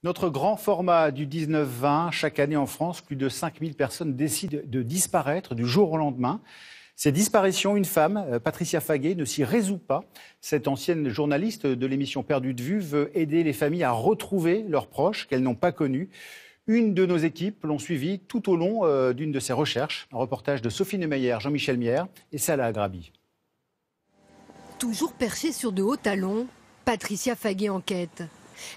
Notre grand format du 19-20, chaque année en France, plus de 5000 personnes décident de disparaître du jour au lendemain. Ces disparitions, une femme, Patricia Faguet, ne s'y résout pas. Cette ancienne journaliste de l'émission Perdue de vue veut aider les familles à retrouver leurs proches qu'elles n'ont pas connus. Une de nos équipes l'ont suivie tout au long d'une de ses recherches. Un reportage de Sophie Neumeyer, Jean-Michel Mière et Salah Agrabi. Toujours perchée sur de hauts talons, Patricia Faguet enquête.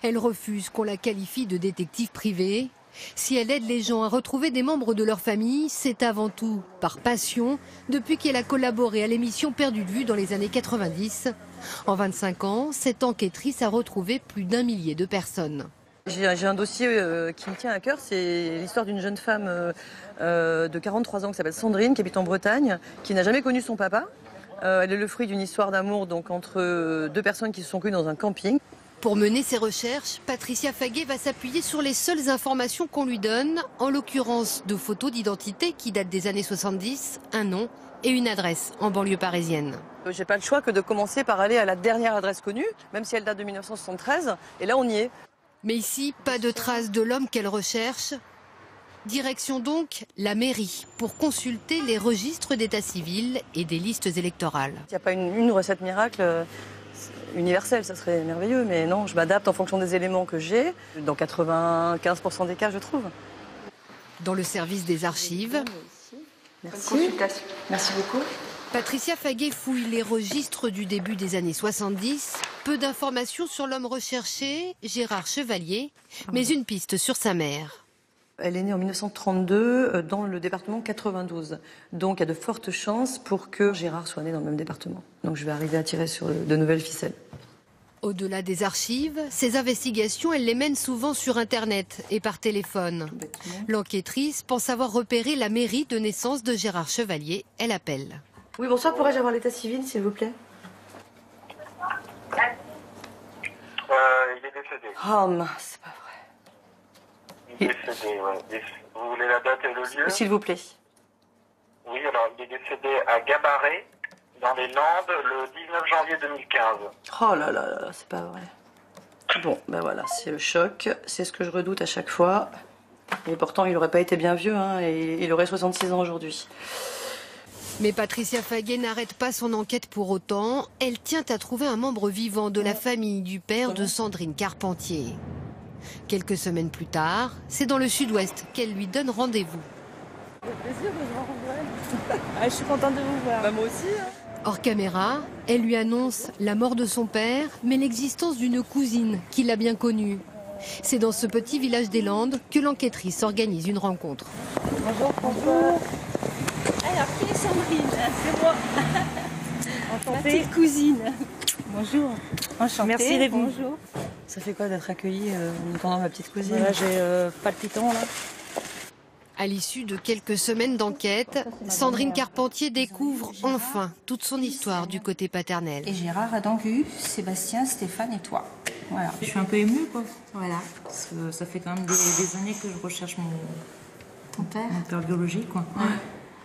Elle refuse qu'on la qualifie de détective privée. Si elle aide les gens à retrouver des membres de leur famille, c'est avant tout par passion, depuis qu'elle a collaboré à l'émission Perdue de vue dans les années 90. En 25 ans, cette enquêtrice a retrouvé plus d'1 millier de personnes. J'ai un dossier qui me tient à cœur, c'est l'histoire d'une jeune femme de 43 ans qui s'appelle Sandrine, qui habite en Bretagne, qui n'a jamais connu son papa. Elle est le fruit d'une histoire d'amour donc entre deux personnes qui se sont connues dans un camping. Pour mener ses recherches, Patricia Faguet va s'appuyer sur les seules informations qu'on lui donne, en l'occurrence de photos d'identité qui datent des années 70, un nom et une adresse en banlieue parisienne. J'ai pas le choix que de commencer par aller à la dernière adresse connue, même si elle date de 1973, et là on y est. Mais ici, pas de traces de l'homme qu'elle recherche. Direction donc la mairie pour consulter les registres d'état civil et des listes électorales. Il n'y a pas une recette miracle universelle, ça serait merveilleux, mais non, je m'adapte en fonction des éléments que j'ai, dans 95% des cas je trouve. Dans le service des archives, Merci. Merci beaucoup. Patricia Faguet fouille les registres du début des années 70. Peu d'informations sur l'homme recherché, Gérard Chevalier, mais une piste sur sa mère. Elle est née en 1932 dans le département 92. Donc il y a de fortes chances pour que Gérard soit né dans le même département. Donc je vais arriver à tirer sur de nouvelles ficelles. Au-delà des archives, ces investigations, elle les mène souvent sur Internet et par téléphone. L'enquêtrice pense avoir repéré la mairie de naissance de Gérard Chevalier. Elle appelle. Oui, bonsoir, pourrais-je avoir l'état civil, s'il vous plaît? Il est décédé. Oh mince, c'est pas vrai. Il est décédé, ouais. Vous voulez la date et le lieu? S'il vous plaît. Oui, alors il est décédé à Gabarret, dans les Landes, le 19 janvier 2015. Oh là là là, c'est pas vrai. Bon, ben voilà, c'est le choc. C'est ce que je redoute à chaque fois. Et pourtant, il n'aurait pas été bien vieux, hein, et il aurait 66 ans aujourd'hui. Mais Patricia Faguet n'arrête pas son enquête pour autant. Elle tient à trouver un membre vivant de la famille du père de Sandrine Carpentier. Quelques semaines plus tard, c'est dans le sud-ouest qu'elle lui donne rendez-vous. C'est plaisir de vous rencontrer. Je suis contente de vous voir. Bah, moi aussi. Hein. Hors caméra, elle lui annonce la mort de son père, mais l'existence d'une cousine qui l'a bien connue. C'est dans ce petit village des Landes que l'enquêtrice organise une rencontre. Bonjour, bonjour. Alors, qui est Sandrine? C'est moi. Enchantée. Ma petite cousine. Bonjour. Enchantée. Merci d'être venue. Bonjour. Ça fait quoi d'être accueillie en entendant ma petite cousine? Voilà, j'ai palpitant là. À l'issue de quelques semaines d'enquête, Sandrine Carpentier découvre enfin toute son histoire du côté paternel. Et Gérard a donc eu Sébastien, Stéphane et toi. Voilà. Je suis un peu émue, quoi. Voilà. Parce que ça fait quand même des années que je recherche mon père biologique, quoi. Ouais.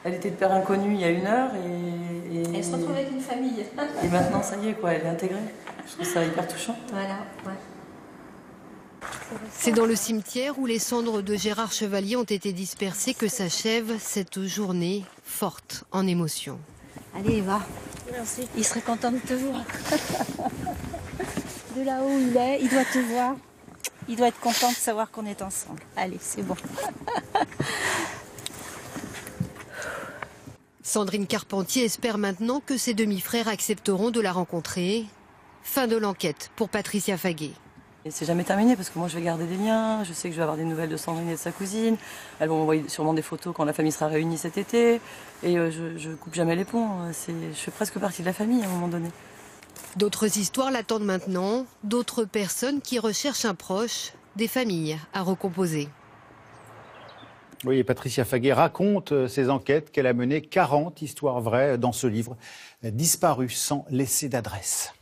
Elle était de père inconnu il y a 1 heure et... Elle se retrouve avec une famille. Et maintenant, ça y est, quoi, elle est intégrée. Je trouve ça hyper touchant. Voilà, ouais. C'est dans le cimetière où les cendres de Gérard Chevalier ont été dispersées que s'achève cette journée forte en émotions. Allez, Eva. Merci. Il serait content de te voir. De là où il est, il doit te voir. Il doit être content de savoir qu'on est ensemble. Allez, c'est bon. Sandrine Carpentier espère maintenant que ses demi-frères accepteront de la rencontrer. Fin de l'enquête pour Patricia Faguet. Et c'est jamais terminé parce que moi je vais garder des liens, je sais que je vais avoir des nouvelles de Sandrine et de sa cousine. Elles vont m'envoyer sûrement des photos quand la famille sera réunie cet été. Et je coupe jamais les ponts, je fais presque partie de la famille à un moment donné. D'autres histoires l'attendent maintenant, d'autres personnes qui recherchent un proche, des familles à recomposer. Oui, et Patricia Faguet raconte ses enquêtes qu'elle a menées, 40 histoires vraies dans ce livre, Disparues sans laisser d'adresse.